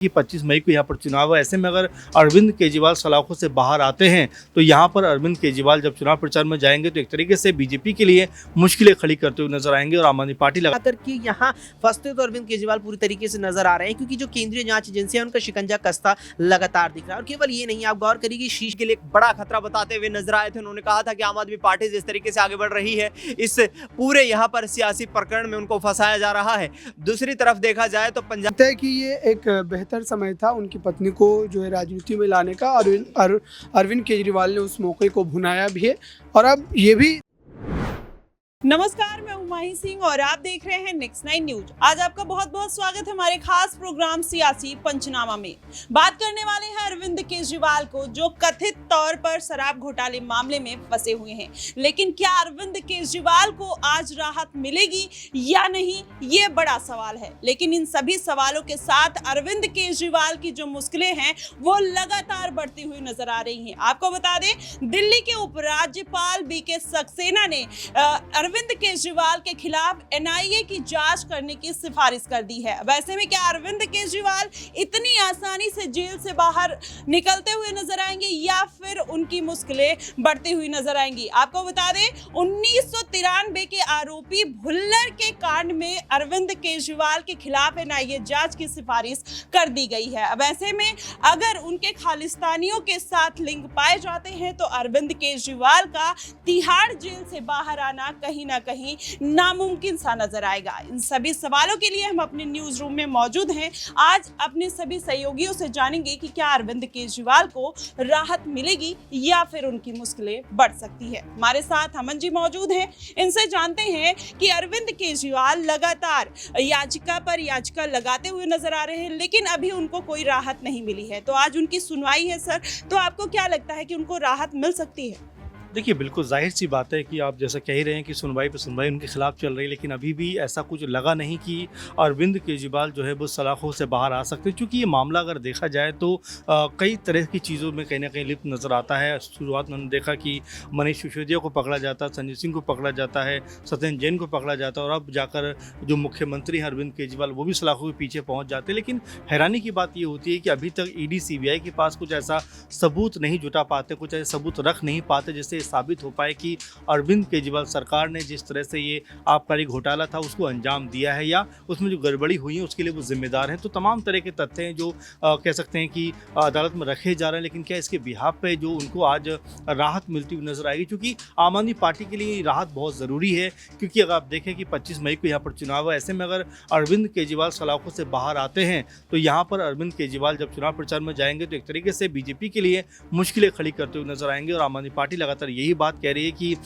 कि 25 मई को यहाँ पर चुनाव है। ऐसे में अगर अरविंद केजरीवाल सलाखों से बाहर आते हैं तो यहाँ पर अरविंद केजरीवाल जब चुनाव प्रचार में जाएंगे तो एक तरीके से बीजेपी के लिए मुश्किलें खड़ी करते हुए नजर आएंगे और आम आदमी पार्टी लगाकर कि यहाँ फंसते तो अरविंद केजरीवाल पूरी तरीके से नजर आ रहे हैं, क्योंकि जो केंद्रीय जांच एजेंसी है उनका शिकंजा कसता लगातार दिख रहा है। और केवल ये नहीं, आप गौर करिए कि शीश के लिए एक बड़ा खतरा बताते हुए नजर आए थे। उन्होंने कहा था कि आम आदमी पार्टी जिस तरीके से आगे बढ़ रही है, इस पूरे यहाँ पर सियासी प्रकरण में उनको फंसाया जा रहा है। दूसरी तरफ देखा जाए तो पंजाब है कि ये एक बेहतर समय था उनकी पत्नी को जो है राजनीति में लाने का। अरविंद केजरीवाल ने उस मौके को भुनाया भी है और अब ये भी। नमस्कार, मैं हुमायूं सिंह और आप देख रहे हैं नेक्स्ट 9 न्यूज। आज आपका बहुत बहुत स्वागत है हमारे खास प्रोग्राम सियासी पंचनामा में। बात करने वाले हैं अरविंद केजरीवाल को, जो कथित तौर पर शराब घोटाले मामले में फंसे हुए हैं। लेकिन क्या अरविंद केजरीवाल को आज राहत मिलेगी या नहीं, ये बड़ा सवाल है। लेकिन इन सभी सवालों के साथ अरविंद केजरीवाल की जो मुश्किलें हैं वो लगातार बढ़ती हुई नजर आ रही हैं। आपको बता दें, दिल्ली के उपराज्यपाल बीके सक्सेना ने अरविंद केजरीवाल के खिलाफ एनआईए की जांच करने की सिफारिश कर दी है। वैसे में क्या अरविंद केजरीवाल इतनी आसानी से जेल से बाहर निकलते हुए नजर आएंगे या फिर उनकी मुश्किलें बढ़ती हुई नजर आएंगी? आपको बता दें, 1993 के आरोपी भुल्लर के कांड में अरविंद केजरीवाल के खिलाफ एनआईए जांच की सिफारिश कर दी गई है। अब ऐसे में अगर उनके खालिस्तानियों के साथ लिंक पाए जाते हैं तो अरविंद केजरीवाल का तिहाड़ जेल से बाहर आना कहीं ना कहीं नामुमकिन सा नजर आएगा। इन सभी सवालों के लिए हम अपने न्यूज रूम में मौजूद हैं। आज अपने सभी सहयोगियों से जानेंगे कि क्या अरविंद केजरीवाल को राहत मिलेगी या फिर उनकी मुश्किलें बढ़ सकती है। हमारे साथ अमन जी मौजूद हैं, इनसे जानते हैं कि अरविंद केजरीवाल लगातार याचिका पर याचिका लगाते हुए नजर आ रहे हैं, लेकिन अभी उनको कोई राहत नहीं मिली है। तो आज उनकी सुनवाई है सर, तो आपको क्या लगता है कि उनको राहत मिल सकती है? देखिए, बिल्कुल जाहिर सी बात है कि आप जैसा कह ही रहे हैं कि सुनवाई पे सुनवाई उनके खिलाफ चल रही है, लेकिन अभी भी ऐसा कुछ लगा नहीं कि अरविंद केजरीवाल जो है वो सलाखों से बाहर आ सकते हैं। क्योंकि ये मामला अगर देखा जाए तो कई तरह की चीज़ों में कहीं ना कहीं लिप्त नज़र आता है। शुरुआत में हमने देखा कि मनीष सिसोदिया को पकड़ा जाता है, संजय सिंह को पकड़ा जाता है, सत्येंद्र जैन को पकड़ा जाता है और अब जाकर जो मुख्यमंत्री हैं अरविंद केजरीवाल वो भी सलाखों के पीछे पहुँच जाते हैं। लेकिन हैरानी की बात ये होती है कि अभी तक ईडी सीबीआई के पास कुछ ऐसा सबूत नहीं जुटा पाते, कुछ ऐसे सबूत रख नहीं पाते जिससे साबित हो पाए कि अरविंद केजरीवाल सरकार ने जिस तरह से ये आबकारी घोटाला था उसको अंजाम दिया है या उसमें जो गड़बड़ी हुई है उसके लिए वो जिम्मेदार हैं। तो तमाम तरह के तथ्य हैं जो कह सकते हैं कि अदालत में रखे जा रहे हैं। लेकिन क्या इसके बिहाफ पे जो उनको आज राहत मिलती हुई नजर आएगी? क्योंकि आम आदमी पार्टी के लिए राहत बहुत ज़रूरी है। क्योंकि अगर आप देखें कि 25 मई को यहाँ पर चुनाव है, ऐसे में अगर अरविंद केजरीवाल सलाखों से बाहर आते हैं तो यहाँ पर अरविंद केजरीवाल जब चुनाव प्रचार में जाएंगे तो एक तरीके से बीजेपी के लिए मुश्किलें खड़ी करते हुए नजर आएंगे और आम आदमी पार्टी लगातार यही बात कह रही है कि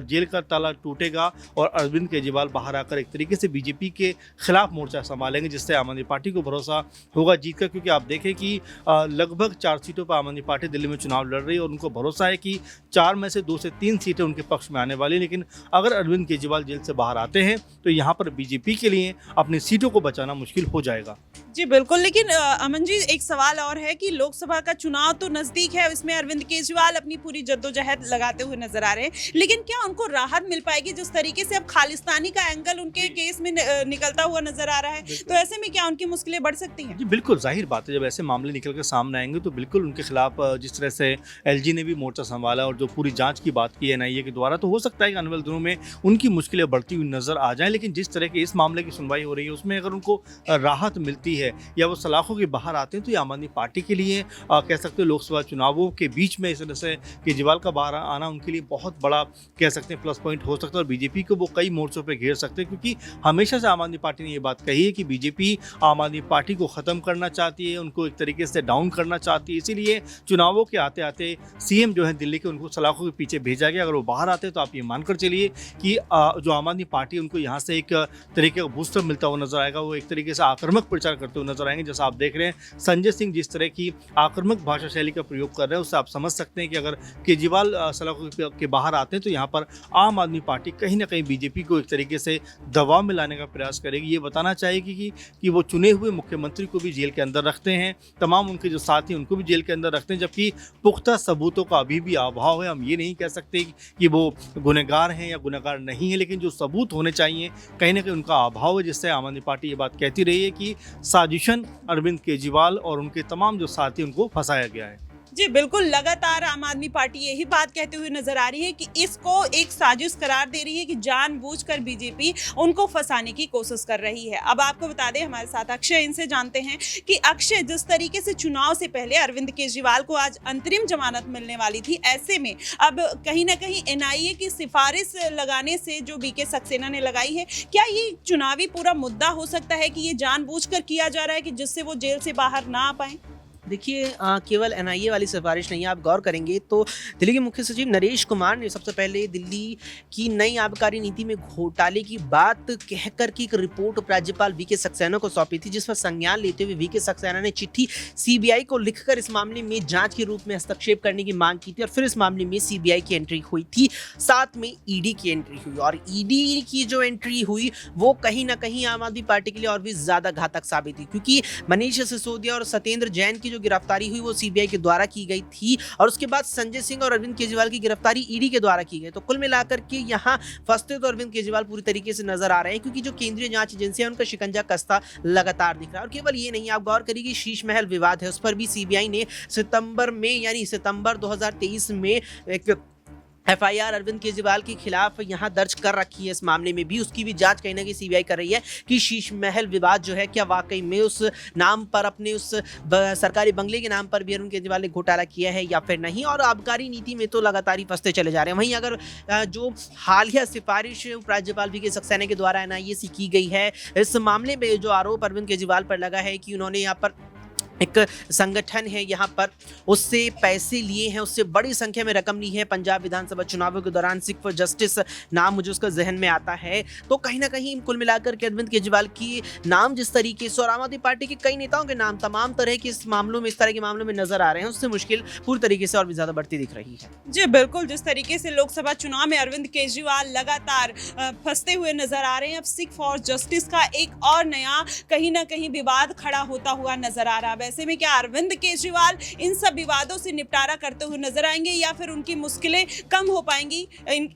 जेल का ताला टूटेगा और अरविंद केजरीवाल बाहर आकर एक तरीके से बीजेपी के खिलाफ मोर्चा संभालेंगे, जिससे आम आदमी पार्टी को भरोसा होगा जीत का। क्योंकि आप देखें कि लगभग 4 सीटों पर आम आदमी पार्टी दिल्ली में चुनाव लड़ रही है और उनको भरोसा है कि 4 में से 2 से 3 सीटें उनके पक्ष में आने वाली है। लेकिन अगर अरविंद केजरीवाल जेल से बाहर आते हैं तो यहाँ पर बीजेपी के लिए अपनी सीटों को बचाना मुश्किल हो जाएगा। जी बिल्कुल, लेकिन अमन जी, एक सवाल और है कि लोकसभा का चुनाव तो नजदीक है, इसमें अरविंद केजरीवाल अपनी पूरी जद्दोजहद लगाते हुए नजर आ रहे हैं, लेकिन क्या उनको राहत मिल पाएगी? जिस तरीके से अब खालिस्तानी का एंगल उनके केस में निकलता हुआ नजर आ रहा है, तो ऐसे में क्या उनकी मुश्किलें बढ़ सकती हैं? जी बिल्कुल, जाहिर बात है, जब ऐसे मामले निकल कर सामने आएंगे तो बिल्कुल उनके खिलाफ जिस तरह से एलजी ने भी मोर्चा संभाला और जो पूरी जांच की बात की एनआईए के द्वारा, तो हो सकता है कि आने वाले दिनों में उनकी मुश्किलें बढ़ती हुई नजर आ जाए। लेकिन जिस तरह के इस मामले की सुनवाई हो रही है उसमें अगर उनको राहत मिलती है या वो सलाखों के बाहर आते हैं तो ये आम आदमी पार्टी के लिए कह सकते हैं लोकसभा चुनावों के बीच में इस तरह से केजरीवाल का बाहर आना उनके लिए बहुत बड़ा कह सकते हैं प्लस पॉइंट हो सकता है और बीजेपी को वो कई मोर्चों पे घेर सकते हैं। क्योंकि हमेशा से आम आदमी पार्टी ने ये बात कही है कि बीजेपी आम आदमी पार्टी को ख़त्म करना चाहती है, उनको एक तरीके से डाउन करना चाहती है। इसीलिए चुनावों के आते आते सीएम जो है दिल्ली के उनको सलाखों के पीछे भेजा गया। अगर वो बाहर आते तो आप ये मानकर चलिए कि जो आम आदमी पार्टी उनको यहाँ से एक तरीके का बूस्टर मिलता हुआ नजर आएगा, वो एक तरीके से आक्रामक प्रचार करते हुए नजर आएंगे। जैसा आप देख रहे हैं संजय सिंह जिस तरह की आक्रामक भाषा शैली का प्रयोग कर रहे हैं, उससे आप समझ सकते हैं कि अगर केजरीवाल सलाखों के बाहर आते हैं तो यहाँ पर आम आदमी पार्टी कहीं ना कहीं बीजेपी को एक तरीके से दबाव में लाने का प्रयास करेगी। ये बताना चाहेगी कि वो चुने हुए मुख्यमंत्री को भी जेल के अंदर रखते हैं, तमाम उनके जो साथी उनको भी जेल के अंदर रखते हैं, जबकि पुख्ता सबूतों का अभी भी अभाव है। हम ये नहीं कह सकते कि वो गुनहगार हैं या गुनहगार नहीं है, लेकिन जो सबूत होने चाहिए कहीं ना कहीं उनका अभाव है, जिससे आम आदमी पार्टी ये बात कहती रही है कि साजिशन अरविंद केजरीवाल और उनके तमाम जो साथी उनको फंसाया गया है। जी बिल्कुल, लगातार आम आदमी पार्टी यही बात कहते हुए नजर आ रही है कि इसको एक साजिश करार दे रही है कि जानबूझकर बीजेपी उनको फंसाने की कोशिश कर रही है। अब आपको बता दें, हमारे साथ अक्षय, इनसे जानते हैं कि अक्षय, जिस तरीके से चुनाव से पहले अरविंद केजरीवाल को आज अंतरिम जमानत मिलने वाली थी, ऐसे में अब कहीं ना कहीं एनआईए की सिफारिश लगाने से जो बीके सक्सेना ने लगाई है, क्या ये चुनावी पूरा मुद्दा हो सकता है कि ये जानबूझकर किया जा रहा है कि जिससे वो जेल से बाहर ना आ पाए? देखिए, केवल एनआईए वाली सिफारिश नहीं है। आप गौर करेंगे तो दिल्ली के मुख्य सचिव नरेश कुमार ने सबसे पहले दिल्ली की नई आबकारी नीति में घोटाले की बात कहकर की एक रिपोर्ट उपराज्यपाल वीके सक्सेना को सौंपी थी, जिस पर संज्ञान लेते हुए वीके सक्सेना ने चिट्ठी सीबीआई को लिखकर इस मामले में जांच के रूप में हस्तक्षेप करने की मांग की थी। और फिर इस मामले में सीबीआई की एंट्री हुई थी, साथ में ईडी की एंट्री हुई। और ईडी की जो एंट्री हुई वो कहीं ना कहीं आम आदमी पार्टी के लिए और भी ज्यादा घातक साबित हुई, क्योंकि मनीष सिसोदिया और सत्येंद्र जैन की जो गिरफ्तारी हुई वो सीबीआई के द्वारा की गई थी, और उसके बाद संजय सिंह और अरविंद केजरीवाल की गिरफ्तारी ईडी के द्वारा की गई। तो कुल मिलाकर के यहाँ फंसते तो अरविंद केजरीवाल पूरी तरीके से नजर आ रहे हैं, क्योंकि जो केंद्रीय जांच एजेंसी है उनका शिकंजा कसता लगातार दिख रहा है। और केवल ये नहीं, आप गौर करिए कि शीश महल विवाद है, उस पर भी सीबीआई ने सितंबर में, यानी सितंबर 2023 में एक एफआईआर अरविंद केजरीवाल के खिलाफ यहाँ दर्ज कर रखी है। इस मामले में भी उसकी भी जांच कहीं ना कहीं सीबीआई कर रही है कि शीश महल विवाद जो है, क्या वाकई में उस नाम पर, अपने उस सरकारी बंगले के नाम पर भी अरविंद केजरीवाल ने घोटाला किया है या फिर नहीं। और आबकारी नीति में तो लगातार ही फंसते चले जा रहे हैं। वहीं अगर जो हालिया सिफारिश उपराज्यपाल वीके सक्सेना के द्वारा एनआईए से की गई है, इस मामले में जो आरोप अरविंद केजरीवाल पर लगा है कि उन्होंने यहाँ पर एक संगठन है यहाँ पर, उससे पैसे लिए हैं, उससे बड़ी संख्या में रकम ली है पंजाब विधानसभा चुनावों के दौरान। सिख फॉर जस्टिस नाम मुझे उसका जहन में आता है। तो कहीं ना कहीं कुल मिलाकर के अरविंद केजरीवाल की नाम जिस तरीके से, और आम आदमी पार्टी के कई नेताओं के नाम तमाम तरह के इस मामलों में, इस तरह के मामलों में नजर आ रहे हैं, उससे मुश्किल पूरी तरीके से और भी ज्यादा बढ़ती दिख रही है। जी बिल्कुल, जिस तरीके से लोकसभा चुनाव में अरविंद केजरीवाल लगातार फंसते हुए नजर आ रहे हैं, अब सिख फॉर जस्टिस का एक और नया कहीं ना कहीं विवाद खड़ा होता हुआ नजर आ रहा है। ऐसे में क्या अरविंद केजरीवाल इन सब विवादों से निपटारा करते हुए नजर आएंगे या फिर उनकी मुश्किलें कम हो पाएंगी?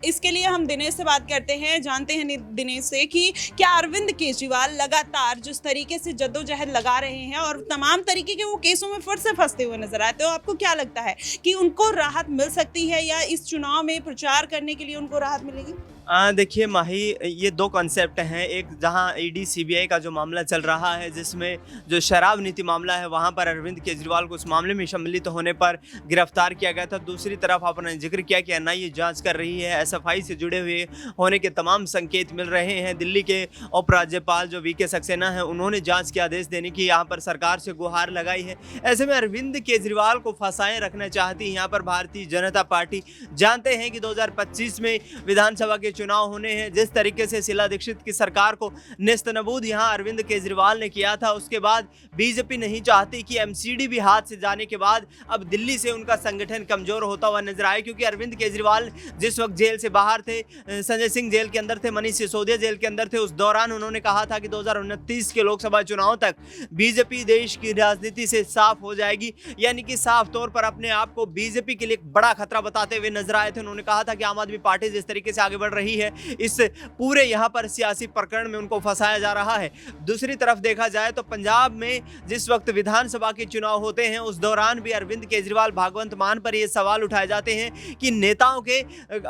इसके लिए हम दिनेश से बात करते हैं, जानते हैं दिनेश से कि क्या अरविंद केजरीवाल लगातार जिस तरीके से जद्दोजहद लगा रहे हैं और तमाम तरीके के वो केसों में फिर से फंसते हुए नजर आते हो, आपको क्या लगता है कि उनको राहत मिल सकती है या इस चुनाव में प्रचार करने के लिए उनको राहत मिलेगी? देखिए माही, ये दो कॉन्सेप्ट हैं। एक जहां ईडी सीबीआई का जो मामला चल रहा है, जिसमें जो शराब नीति मामला है, वहां पर अरविंद केजरीवाल को उस मामले में सम्मिलित होने पर गिरफ्तार किया गया था। दूसरी तरफ आपने जिक्र किया कि एनआईए जांच कर रही है, एसएफआई से जुड़े हुए होने के तमाम संकेत मिल रहे हैं। दिल्ली के उपराज्यपाल जो वीके सक्सेना है, उन्होंने जाँच के आदेश देने की यहाँ पर सरकार से गुहार लगाई है। ऐसे में अरविंद केजरीवाल को फंसाए रखना चाहती है यहाँ पर भारतीय जनता पार्टी। जानते हैं कि 2025 में विधानसभा के चुनाव होने हैं। जिस तरीके से शीला दीक्षित की सरकार को नेस्तनाबूद यहां अरविंद केजरीवाल ने किया था, उसके बाद बीजेपी नहीं चाहती कि एमसीडी भी हाथ से जाने के बाद अब दिल्ली से उनका संगठन कमजोर होता हुआ नजर आए। क्योंकि अरविंद केजरीवाल जिस वक्त जेल से बाहर थे, संजय सिंह जेल के अंदर थे, मनीष सिसोदिया जेल के अंदर थे, उस दौरान उन्होंने कहा था कि 2029 के लोकसभा चुनाव तक बीजेपी देश की राजनीति से साफ हो जाएगी। यानी कि साफ तौर पर अपने आप को बीजेपी के लिए बड़ा खतरा बताते हुए नजर आए थे। उन्होंने कहा था कि आम आदमी पार्टी जिस तरीके से आगे बढ़ रही है, इस पूरे यहाँ पर सियासी प्रकरण में उनको फंसाया जा रहा है। दूसरी तरफ देखा जाए तो पंजाब में जिस वक्त विधानसभा के चुनाव होते हैं, उस दौरान भी अरविंद केजरीवाल, भगवंत मान पर ये सवाल उठाए जाते हैं कि नेताओं के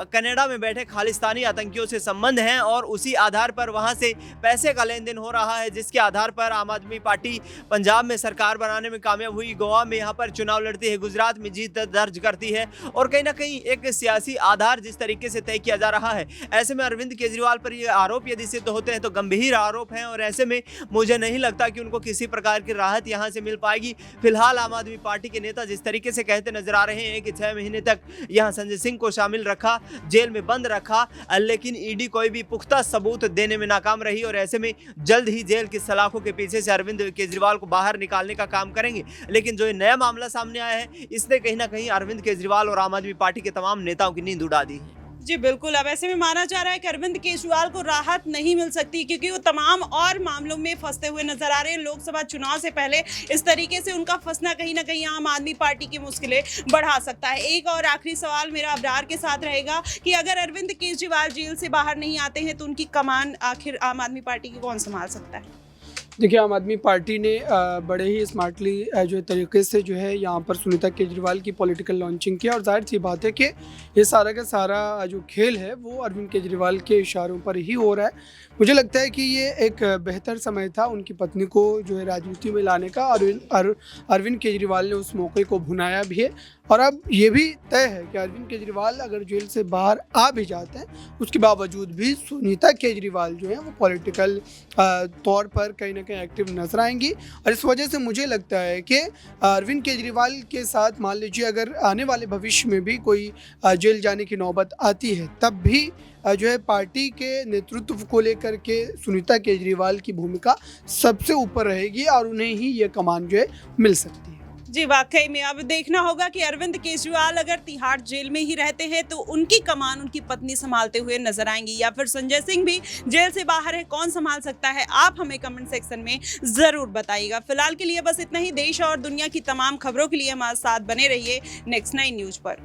कनाडा में बैठे खालिस्तानी आतंकियों से संबंध हैं और उसी आधार पर वहां से पैसे का लेन देन हो रहा है, जिसके आधार पर आम आदमी पार्टी पंजाब में सरकार बनाने में कामयाब हुई, गोवा में यहाँ पर चुनाव लड़ती है, गुजरात में जीत दर्ज करती है, और कहीं ना कहीं एक सियासी आधार जिस तरीके से तय किया जा रहा है। ऐसे में अरविंद केजरीवाल पर ये आरोप यदि सिद्ध होते हैं तो गंभीर आरोप हैं, और ऐसे में मुझे नहीं लगता कि उनको किसी प्रकार की राहत यहां से मिल पाएगी। फिलहाल आम आदमी पार्टी के नेता जिस तरीके से कहते नजर आ रहे हैं कि 6 महीने तक यहां संजय सिंह को शामिल रखा, जेल में बंद रखा, लेकिन ईडी कोई भी पुख्ता सबूत देने में नाकाम रही, और ऐसे में जल्द ही जेल की सलाखों के पीछे से अरविंद केजरीवाल को बाहर निकालने का काम करेंगे। लेकिन जो नया मामला सामने आया है, इसने कहीं ना कहीं अरविंद केजरीवाल और आम आदमी पार्टी के तमाम नेताओं की नींद उड़ा दी है। जी बिल्कुल, अब ऐसे में माना जा रहा है कि अरविंद केजरीवाल को राहत नहीं मिल सकती, क्योंकि वो तमाम और मामलों में फंसते हुए नजर आ रहे हैं। लोकसभा चुनाव से पहले इस तरीके से उनका फंसना कहीं ना कहीं आम आदमी पार्टी की मुश्किलें बढ़ा सकता है। एक और आखिरी सवाल मेरा अबरार के साथ रहेगा कि अगर अरविंद केजरीवाल जेल से बाहर नहीं आते हैं तो उनकी कमान आखिर आम आदमी पार्टी की कौन संभाल सकता है? देखिए, आम आदमी पार्टी ने बड़े ही स्मार्टली जो तरीके से जो है यहाँ पर सुनीता केजरीवाल की पॉलिटिकल लॉन्चिंग किया और जाहिर सी बात है कि ये सारा का सारा जो खेल है वो अरविंद केजरीवाल के इशारों पर ही हो रहा है। मुझे लगता है कि ये एक बेहतर समय था उनकी पत्नी को जो है राजनीति में लाने का। अरविंद केजरीवाल ने उस मौके को भुनाया भी है और अब ये भी तय है कि अरविंद केजरीवाल अगर जेल से बाहर आ भी जाते हैं उसके बावजूद भी सुनीता केजरीवाल जो है वो पॉलिटिकल तौर पर कहीं ना कहीं एक्टिव नजर आएंगी। और इस वजह से मुझे लगता है कि अरविंद केजरीवाल के साथ मान लीजिए अगर आने वाले भविष्य में भी कोई जेल जाने की नौबत आती है तब भी जो है पार्टी के नेतृत्व को लेकर के सुनीता केजरीवाल की भूमिका सबसे ऊपर रहेगी और उन्हें ही ये कमान जो है मिल सकती है। जी वाकई में अब देखना होगा कि अरविंद केजरीवाल अगर तिहाड़ जेल में ही रहते हैं तो उनकी कमान उनकी पत्नी संभालते हुए नजर आएंगी या फिर संजय सिंह भी जेल से बाहर है, कौन संभाल सकता है? आप हमें कमेंट सेक्शन में जरूर बताइएगा। फिलहाल के लिए बस इतना ही। देश और दुनिया की तमाम खबरों के लिए हमारे साथ बने रहिए Next 9 न्यूज पर।